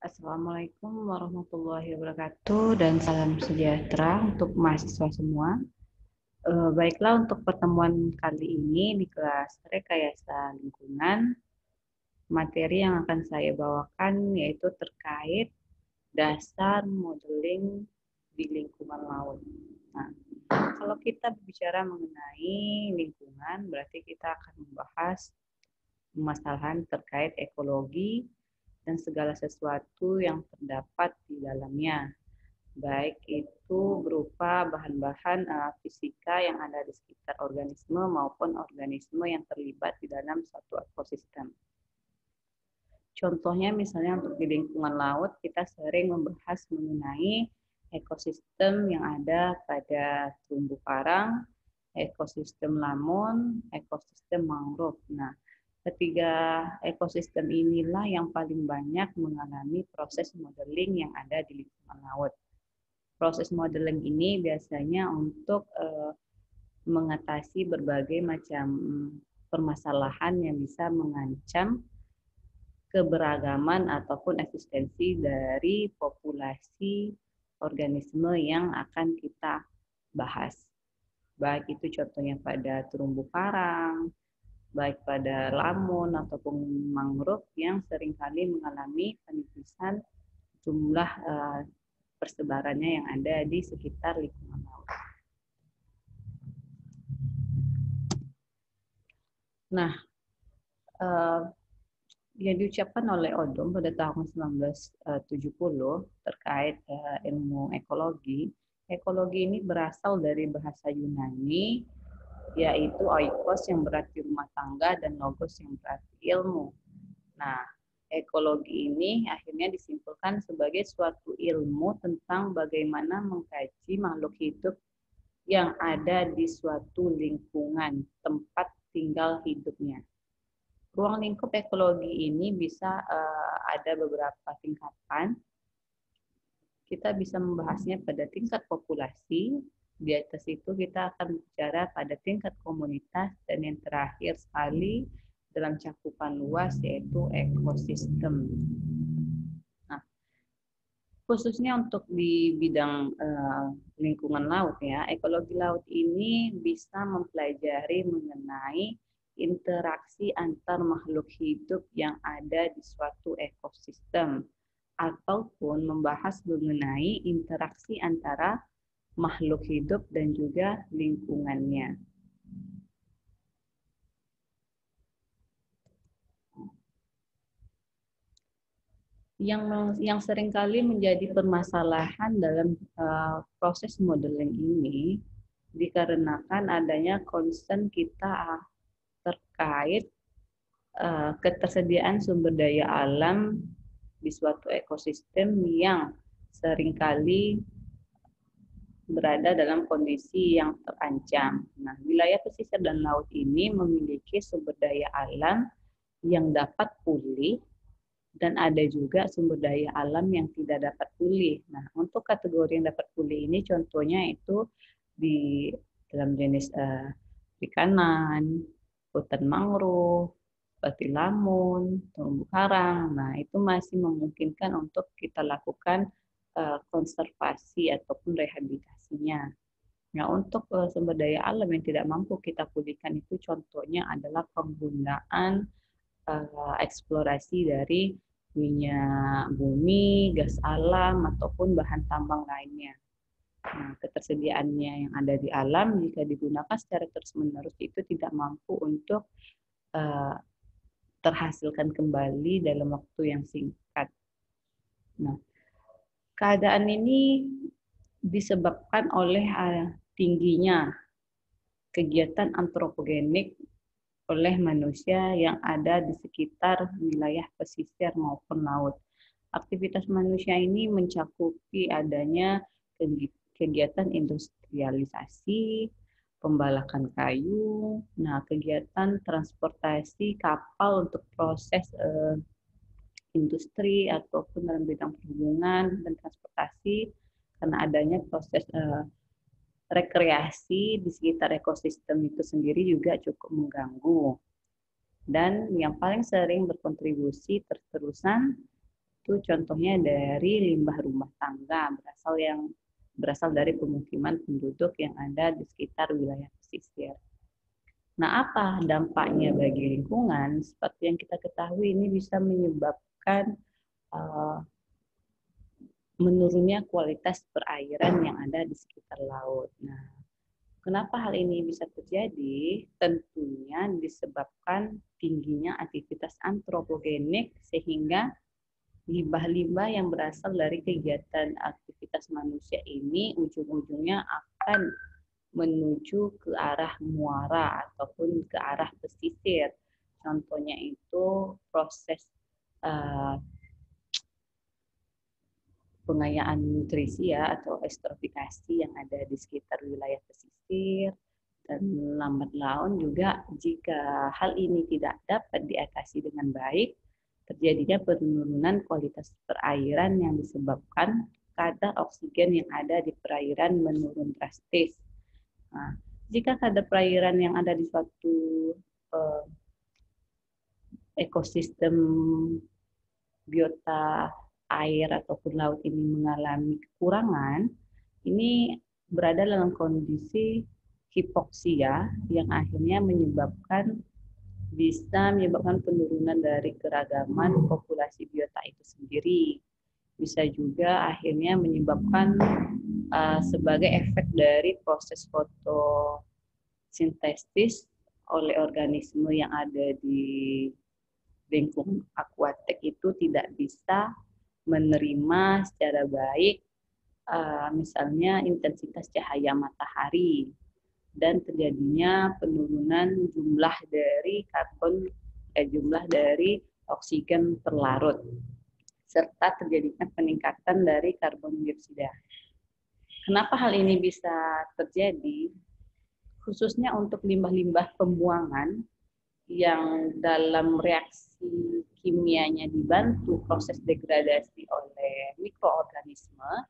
Assalamualaikum warahmatullahi wabarakatuh dan salam sejahtera untuk mahasiswa semua. Baiklah, untuk pertemuan kali ini di kelas Rekayasa Lingkungan, materi yang akan saya bawakan yaitu terkait dasar modeling di lingkungan laut. Nah, kalau kita berbicara mengenai lingkungan, berarti kita akan membahas permasalahan terkait ekologi dan segala sesuatu yang terdapat di dalamnya, baik itu berupa bahan-bahan fisika yang ada di sekitar organisme maupun organisme yang terlibat di dalam suatu ekosistem. Contohnya misalnya untuk di lingkungan laut, kita sering membahas mengenai ekosistem yang ada pada terumbu karang, ekosistem lamun, ekosistem mangrove. Nah, ketiga ekosistem inilah yang paling banyak mengalami proses modeling yang ada di lingkungan laut. Proses modeling ini biasanya untuk mengatasi berbagai macam permasalahan yang bisa mengancam keberagaman ataupun eksistensi dari populasi organisme yang akan kita bahas. Baik itu contohnya pada terumbu karang, baik pada lamun ataupun mangrove yang seringkali mengalami penipisan jumlah persebarannya yang ada di sekitar lingkungan laut. Nah, yang diucapkan oleh Odom pada tahun 1970 terkait ilmu ekologi. Ekologi ini berasal dari bahasa Yunani, yaitu oikos yang berarti rumah tangga dan logos yang berarti ilmu. Nah, ekologi ini akhirnya disimpulkan sebagai suatu ilmu tentang bagaimana mengkaji makhluk hidup yang ada di suatu lingkungan tempat tinggal hidupnya. Ruang lingkup ekologi ini bisa ada beberapa tingkatan. Kita bisa membahasnya pada tingkat populasi. Di atas itu kita akan bicara pada tingkat komunitas, dan yang terakhir sekali dalam cakupan luas yaitu ekosistem. Nah, khususnya untuk di bidang lingkungan laut ya, ekologi laut ini bisa mempelajari mengenai interaksi antar makhluk hidup yang ada di suatu ekosistem, ataupun membahas mengenai interaksi antara makhluk hidup dan juga lingkungannya. Yang seringkali menjadi permasalahan dalam proses modeling ini dikarenakan adanya concern kita terkait ketersediaan sumber daya alam di suatu ekosistem yang seringkali berada dalam kondisi yang terancam. Nah, wilayah pesisir dan laut ini memiliki sumber daya alam yang dapat pulih, dan ada juga sumber daya alam yang tidak dapat pulih. Nah, untuk kategori yang dapat pulih ini contohnya itu di dalam jenis perikanan, hutan mangrove, seperti lamun, terumbu karang. Nah, itu masih memungkinkan untuk kita lakukan konservasi ataupun rehabilitasinya. Nah, untuk sumber daya alam yang tidak mampu kita pulihkan itu contohnya adalah penggunaan eksplorasi dari minyak bumi, gas alam, ataupun bahan tambang lainnya. Nah, ketersediaannya yang ada di alam jika digunakan secara terus-menerus itu tidak mampu untuk terhasilkan kembali dalam waktu yang singkat. Nah, keadaan ini disebabkan oleh tingginya kegiatan antropogenik oleh manusia yang ada di sekitar wilayah pesisir maupun laut. Aktivitas manusia ini mencakupi adanya kegiatan industrialisasi, pembalakan kayu, nah kegiatan transportasi kapal untuk proses industri ataupun dalam bidang perhubungan dan transportasi, karena adanya proses rekreasi di sekitar ekosistem itu sendiri juga cukup mengganggu. Dan yang paling sering berkontribusi terus-terusan itu contohnya dari limbah rumah tangga berasal dari pemukiman penduduk yang ada di sekitar wilayah pesisir. Nah, apa dampaknya bagi lingkungan? Seperti yang kita ketahui, ini bisa menyebabkan menurunnya kualitas perairan yang ada di sekitar laut. Nah, kenapa hal ini bisa terjadi? Tentunya disebabkan tingginya aktivitas antropogenik sehingga limbah-limbah yang berasal dari kegiatan aktivitas manusia ini ujung-ujungnya akan menuju ke arah muara ataupun ke arah pesisir. Contohnya itu proses pengayaan nutrisi ya atau eutrofikasi yang ada di sekitar wilayah pesisir, dan lambat laun juga jika hal ini tidak dapat diatasi dengan baik, terjadinya penurunan kualitas perairan yang disebabkan kadar oksigen yang ada di perairan menurun drastis. Nah, jika kadar perairan yang ada di suatu ekosistem biota air ataupun laut ini mengalami kekurangan, ini berada dalam kondisi hipoksia yang akhirnya bisa menyebabkan penurunan dari keragaman populasi biota itu sendiri. Bisa juga akhirnya menyebabkan sebagai efek dari proses fotosintesis oleh organisme yang ada di lingkungan akuatik itu tidak bisa menerima secara baik misalnya intensitas cahaya matahari dan terjadinya penurunan jumlah dari oksigen terlarut serta terjadinya peningkatan dari karbon dioksida. Kenapa hal ini bisa terjadi? Khususnya untuk limbah-limbah pembuangan yang dalam reaksi kimianya dibantu proses degradasi oleh mikroorganisme.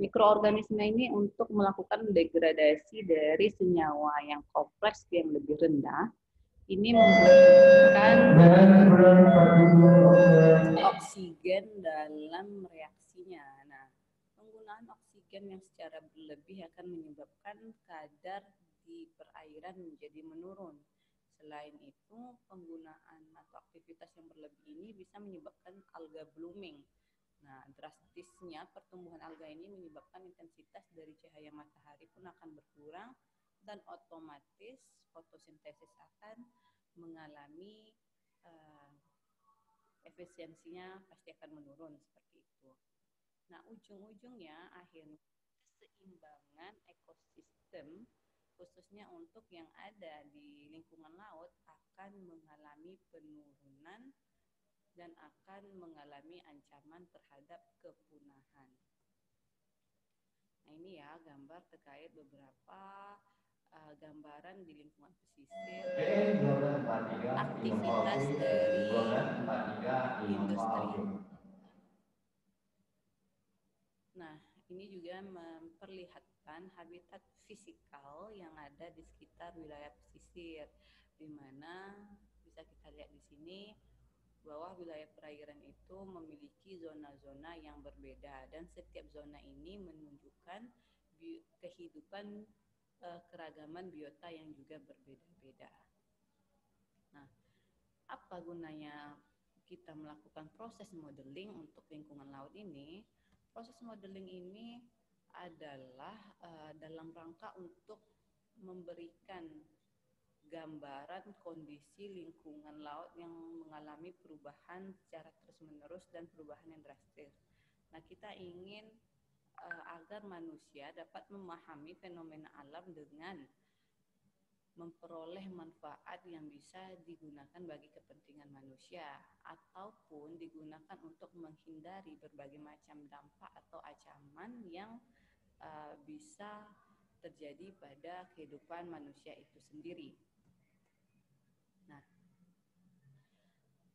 Mikroorganisme ini untuk melakukan degradasi dari senyawa yang kompleks yang lebih rendah, ini membutuhkan oksigen dalam reaksinya. Nah, penggunaan oksigen yang secara berlebih akan menyebabkan kadar di perairan menjadi menurun. Selain itu, penggunaan atau aktivitas yang berlebih ini bisa menyebabkan alga blooming. Nah, drastisnya pertumbuhan alga ini menyebabkan intensitas dari cahaya matahari pun akan berkurang dan otomatis fotosintesis akan mengalami efisiensinya pasti akan menurun seperti itu. Nah, ujung-ujungnya akhirnya keseimbangan ekosistem khususnya untuk yang ada di lingkungan laut akan mengalami penurunan dan akan mengalami ancaman terhadap kepunahan. Nah, ini ya gambar terkait beberapa gambaran di lingkungan pesisir, aktivitas dari industri. Nah, ini juga memperlihatkan habitat fisikal yang ada di sekitar wilayah pesisir, di mana bisa kita lihat di sini bahwa wilayah perairan itu memiliki zona-zona yang berbeda dan setiap zona ini menunjukkan kehidupan keragaman biota yang juga berbeda-beda. Nah, apa gunanya kita melakukan proses modeling untuk lingkungan laut ini? Proses modeling ini adalah dalam rangka untuk memberikan gambaran kondisi lingkungan laut yang mengalami perubahan secara terus-menerus dan perubahan yang drastis. Nah, kita ingin agar manusia dapat memahami fenomena alam dengan memperoleh manfaat yang bisa digunakan bagi kepentingan manusia ataupun digunakan untuk menghindari berbagai macam dampak atau ancaman yang bisa terjadi pada kehidupan manusia itu sendiri. Nah,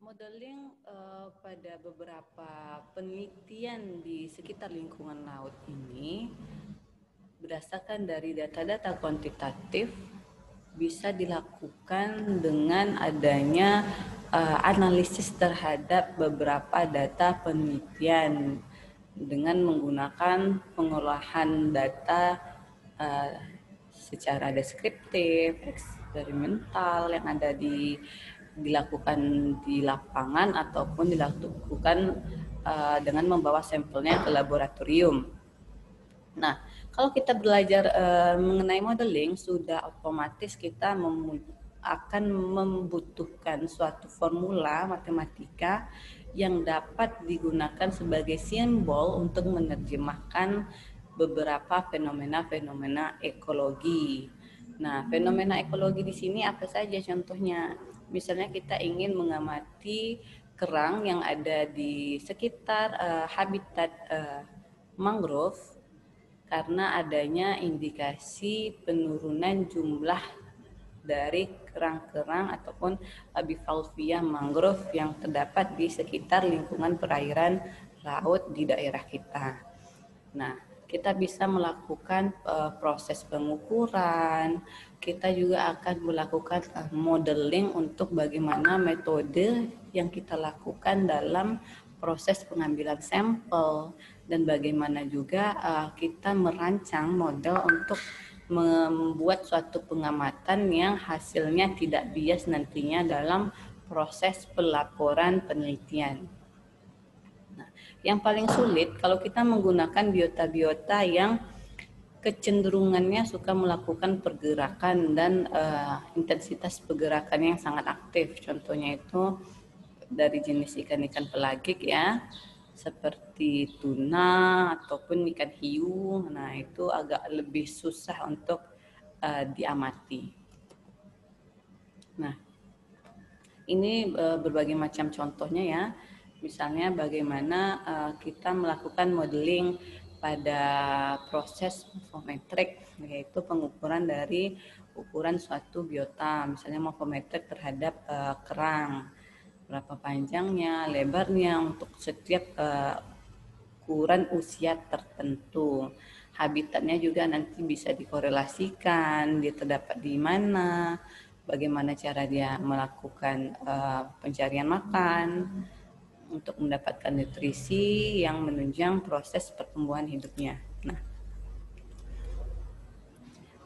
modeling pada beberapa penelitian di sekitar lingkungan laut ini berdasarkan dari data-data kuantitatif bisa dilakukan dengan adanya analisis terhadap beberapa data penelitian dengan menggunakan pengolahan data secara deskriptif, eksperimental yang ada dilakukan di lapangan ataupun dilakukan dengan membawa sampelnya ke laboratorium. Nah, kalau kita belajar mengenai modeling, sudah otomatis kita akan membutuhkan suatu formula matematika yang dapat digunakan sebagai simbol untuk menerjemahkan beberapa fenomena-fenomena ekologi. Nah, fenomena ekologi di sini apa saja contohnya? Misalnya kita ingin mengamati kerang yang ada di sekitar habitat mangrove karena adanya indikasi penurunan jumlah dari kerang-kerang ataupun bivalvia mangrove yang terdapat di sekitar lingkungan perairan laut di daerah kita. Nah, kita bisa melakukan proses pengukuran, kita juga akan melakukan modeling untuk bagaimana metode yang kita lakukan dalam proses pengambilan sampel dan bagaimana juga kita merancang model untuk membuat suatu pengamatan yang hasilnya tidak bias nantinya dalam proses pelaporan penelitian. Nah, yang paling sulit kalau kita menggunakan biota-biota yang kecenderungannya suka melakukan pergerakan dan intensitas pergerakannya yang sangat aktif. Contohnya itu dari jenis ikan-ikan pelagik ya, seperti tuna ataupun ikan hiu. Nah, itu agak lebih susah untuk diamati. Nah, ini berbagai macam contohnya ya. Misalnya bagaimana kita melakukan modeling pada proses morfometrik, yaitu pengukuran dari ukuran suatu biota, misalnya morfometrik terhadap kerang, berapa panjangnya, lebarnya untuk setiap ukuran usia tertentu. Habitatnya juga nanti bisa dikorelasikan, dia terdapat di mana, bagaimana cara dia melakukan pencarian makan untuk mendapatkan nutrisi yang menunjang proses pertumbuhan hidupnya. Nah,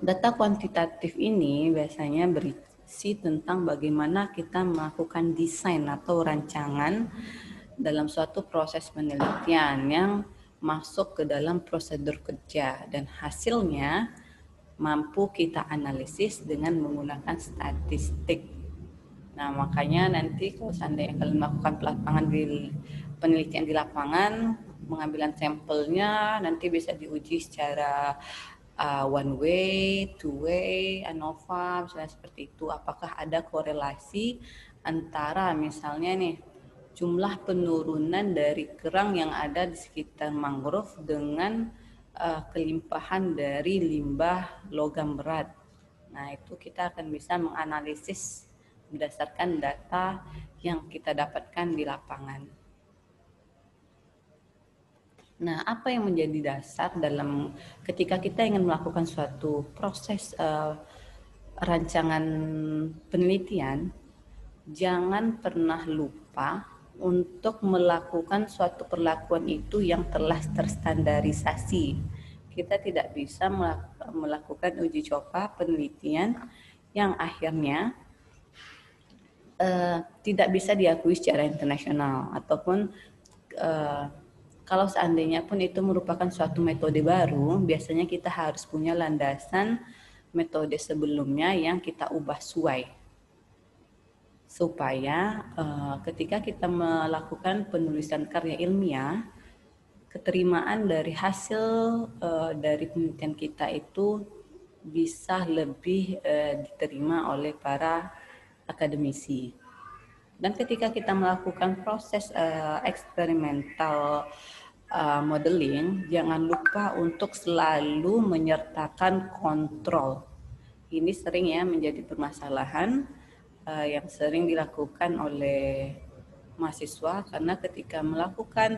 data kuantitatif ini biasanya berisi tentang bagaimana kita melakukan desain atau rancangan dalam suatu proses penelitian yang masuk ke dalam prosedur kerja dan hasilnya mampu kita analisis dengan menggunakan statistik. Nah, makanya nanti kalau seandainya kalian melakukan penelitian di lapangan, pengambilan sampelnya nanti bisa diuji secara one way, two way, ANOVA, misalnya seperti itu. Apakah ada korelasi antara misalnya nih jumlah penurunan dari kerang yang ada di sekitar mangrove dengan kelimpahan dari limbah logam berat. Nah, itu kita akan bisa menganalisis berdasarkan data yang kita dapatkan di lapangan. Nah, apa yang menjadi dasar dalam ketika kita ingin melakukan suatu proses rancangan penelitian, jangan pernah lupa untuk melakukan suatu perlakuan itu yang telah terstandarisasi. Kita tidak bisa melakukan uji coba penelitian yang akhirnya tidak bisa diakui secara internasional ataupun kalau seandainya pun itu merupakan suatu metode baru, biasanya kita harus punya landasan metode sebelumnya yang kita ubah suai supaya ketika kita melakukan penulisan karya ilmiah, keterimaan dari hasil dari penelitian kita itu bisa lebih diterima oleh para akademisi. Dan ketika kita melakukan proses eksperimental modeling, jangan lupa untuk selalu menyertakan kontrol. Ini sering ya menjadi permasalahan yang sering dilakukan oleh mahasiswa karena ketika melakukan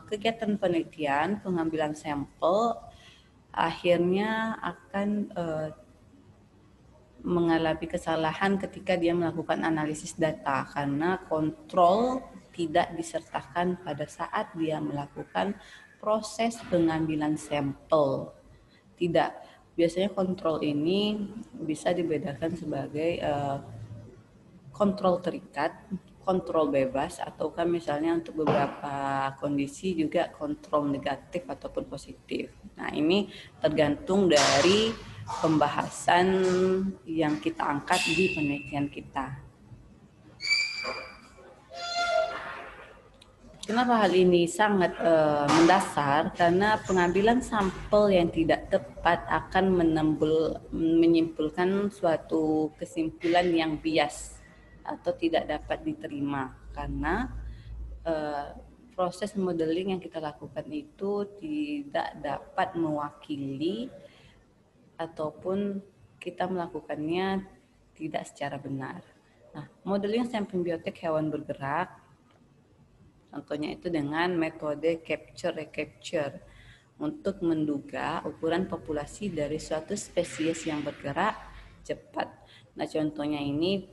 kegiatan penelitian, pengambilan sampel, akhirnya akan mengalami kesalahan ketika dia melakukan analisis data karena kontrol tidak disertakan pada saat dia melakukan proses pengambilan sampel. Tidak, biasanya kontrol ini bisa dibedakan sebagai kontrol terikat, kontrol bebas, ataukah misalnya untuk beberapa kondisi juga kontrol negatif ataupun positif. Nah, ini tergantung dari pembahasan yang kita angkat di penelitian kita. Kenapa hal ini sangat mendasar? Karena pengambilan sampel yang tidak tepat akan menyimpulkan suatu kesimpulan yang bias atau tidak dapat diterima karena proses modeling yang kita lakukan itu tidak dapat mewakili ataupun kita melakukannya tidak secara benar. Nah, modeling simbiotik hewan bergerak, contohnya itu dengan metode capture-recapture untuk menduga ukuran populasi dari suatu spesies yang bergerak cepat. Nah, contohnya ini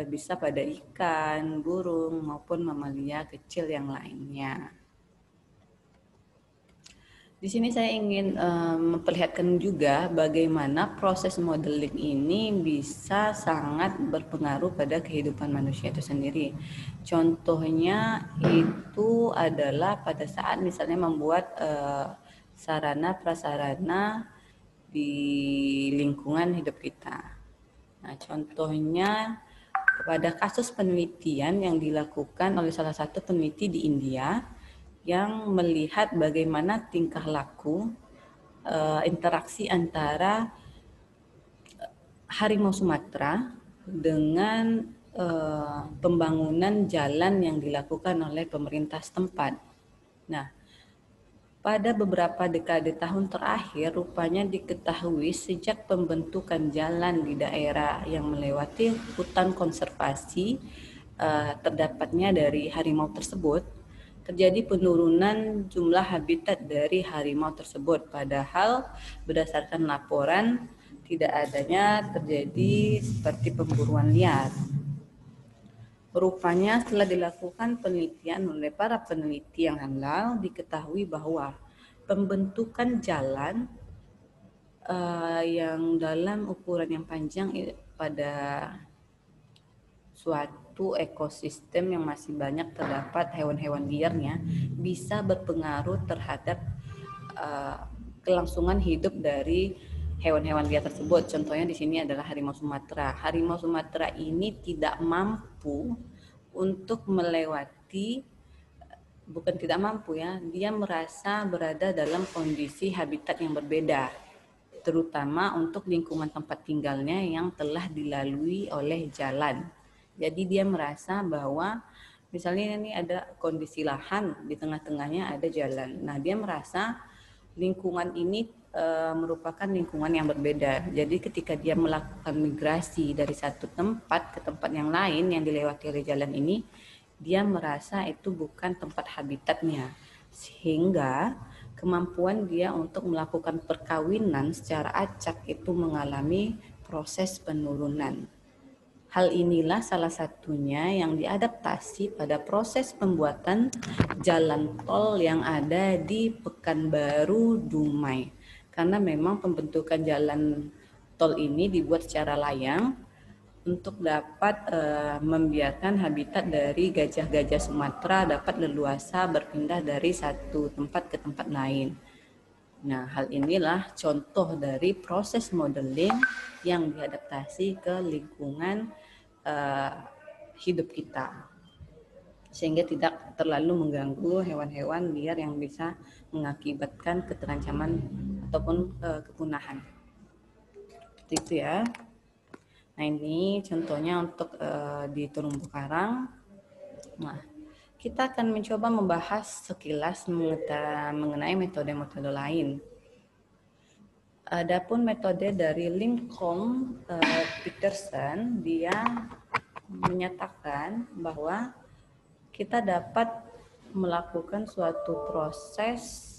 bisa pada ikan, burung, maupun mamalia kecil yang lainnya. Di sini saya ingin memperlihatkan juga bagaimana proses modeling ini bisa sangat berpengaruh pada kehidupan manusia itu sendiri. Contohnya itu adalah pada saat misalnya membuat sarana prasarana di lingkungan hidup kita. Nah, contohnya pada kasus penelitian yang dilakukan oleh salah satu peneliti di India yang melihat bagaimana tingkah laku interaksi antara harimau Sumatera dengan pembangunan jalan yang dilakukan oleh pemerintah setempat. Nah, pada beberapa dekade tahun terakhir, rupanya diketahui sejak pembentukan jalan di daerah yang melewati hutan konservasi terdapatnya dari harimau tersebut, terjadi penurunan jumlah habitat dari harimau tersebut. Padahal berdasarkan laporan tidak adanya terjadi seperti pemburuan liar. Rupanya setelah dilakukan penelitian oleh para peneliti yang handal, diketahui bahwa pembentukan jalan yang dalam ukuran yang panjang pada suatu ekosistem yang masih banyak terdapat hewan-hewan liarnya bisa berpengaruh terhadap kelangsungan hidup dari hewan-hewan liar tersebut. Contohnya di sini adalah harimau Sumatera. Harimau Sumatera ini tidak mampu untuk melewati, bukan tidak mampu ya, dia merasa berada dalam kondisi habitat yang berbeda, terutama untuk lingkungan tempat tinggalnya yang telah dilalui oleh jalan. Jadi dia merasa bahwa misalnya ini ada kondisi lahan, di tengah-tengahnya ada jalan. Nah, dia merasa lingkungan ini merupakan lingkungan yang berbeda. Jadi ketika dia melakukan migrasi dari satu tempat ke tempat yang lain yang dilewati oleh jalan ini, dia merasa itu bukan tempat habitatnya. Sehingga kemampuan dia untuk melakukan perkawinan secara acak itu mengalami proses penurunan. Hal inilah salah satunya yang diadaptasi pada proses pembuatan jalan tol yang ada di Pekanbaru, Dumai. Karena memang pembentukan jalan tol ini dibuat secara layang untuk dapat membiarkan habitat dari gajah-gajah Sumatera dapat leluasa berpindah dari satu tempat ke tempat lain. Nah, hal inilah contoh dari proses modeling yang diadaptasi ke lingkungan hidup kita, sehingga tidak terlalu mengganggu hewan-hewan liar yang bisa mengakibatkan keterancaman ataupun kepunahan. Seperti itu ya. Nah, ini contohnya untuk di terumbu karang. Nah, kita akan mencoba membahas sekilas mengenai metode-metode lain. Adapun metode dari Lincoln Peterson, dia menyatakan bahwa kita dapat melakukan suatu proses